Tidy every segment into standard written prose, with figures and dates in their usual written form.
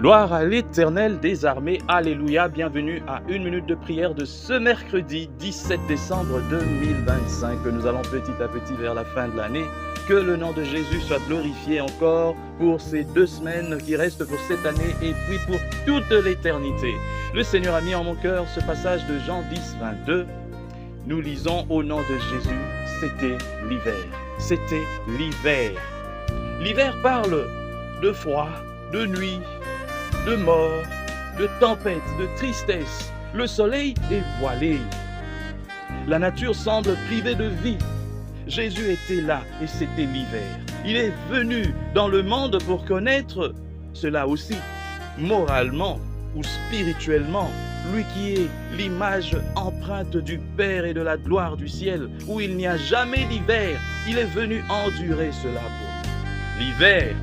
Gloire à l'Éternel des armées, alléluia, bienvenue à une minute de prière de ce mercredi 17 décembre 2025, que nous allons petit à petit vers la fin de l'année. Que le nom de Jésus soit glorifié encore pour ces 2 semaines qui restent pour cette année et puis pour toute l'éternité. Le Seigneur a mis en mon cœur ce passage de Jean 10, 22. Nous lisons au nom de Jésus, c'était l'hiver. C'était l'hiver. L'hiver parle de froid, de nuit, de mort, de tempête, de tristesse. Le soleil est voilé. La nature semble privée de vie. Jésus était là et c'était l'hiver. Il est venu dans le monde pour connaître cela aussi, moralement ou spirituellement. Lui qui est l'image empreinte du Père et de la gloire du ciel, où il n'y a jamais d'hiver, il est venu endurer cela pour nous. L'hiver,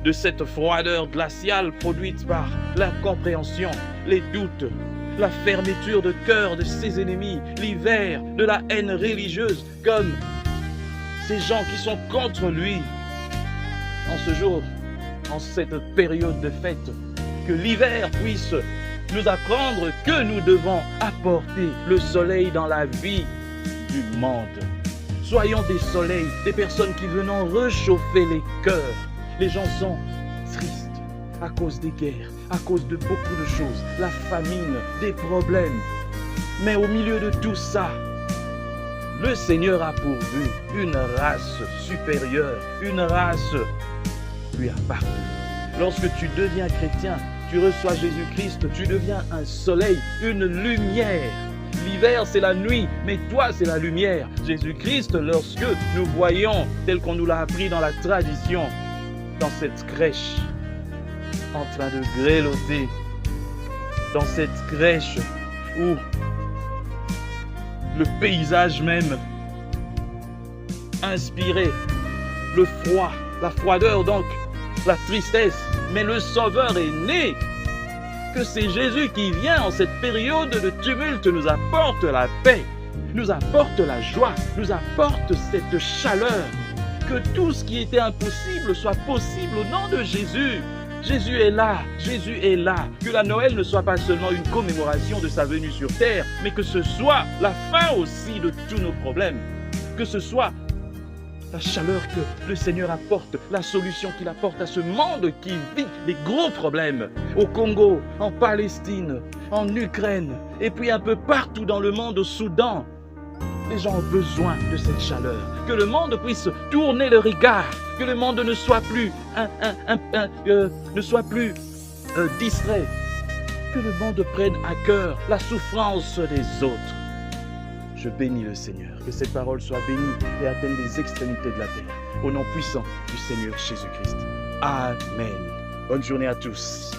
de cette froideur glaciale produite par l'incompréhension, les doutes, la fermeture de cœur de ses ennemis, l'hiver de la haine religieuse, comme ces gens qui sont contre lui. En ce jour, en cette période de fête, que l'hiver puisse nous apprendre que nous devons apporter le soleil dans la vie du monde. Soyons des soleils, des personnes qui venons réchauffer les cœurs. Les gens sont tristes à cause des guerres, à cause de beaucoup de choses, la famine, des problèmes. Mais au milieu de tout ça, le Seigneur a pourvu une race supérieure, une race lui appartient. Lorsque tu deviens chrétien, tu reçois Jésus-Christ, tu deviens un soleil, une lumière. L'hiver, c'est la nuit, mais toi, c'est la lumière. Jésus-Christ, lorsque nous voyons, tel qu'on nous l'a appris dans la tradition, dans cette crèche, en train de grelotter, dans cette crèche où le paysage même inspirait le froid, la froideur donc, la tristesse, mais le Sauveur est né. Que c'est Jésus qui vient en cette période de tumulte, nous apporte la paix, nous apporte la joie, nous apporte cette chaleur. Que tout ce qui était impossible soit possible au nom de Jésus. Jésus est là, Jésus est là. Que la Noël ne soit pas seulement une commémoration de sa venue sur terre, mais que ce soit la fin aussi de tous nos problèmes. Que ce soit la chaleur que le Seigneur apporte, la solution qu'il apporte à ce monde qui vit des gros problèmes. Au Congo, en Palestine, en Ukraine, et puis un peu partout dans le monde, au Soudan. Les gens ont besoin de cette chaleur. Que le monde puisse tourner le regard. Que le monde ne soit plus, distrait. Que le monde prenne à cœur la souffrance des autres. Je bénis le Seigneur. Que cette parole soit bénie et atteigne les extrémités de la terre. Au nom puissant du Seigneur Jésus-Christ. Amen. Bonne journée à tous.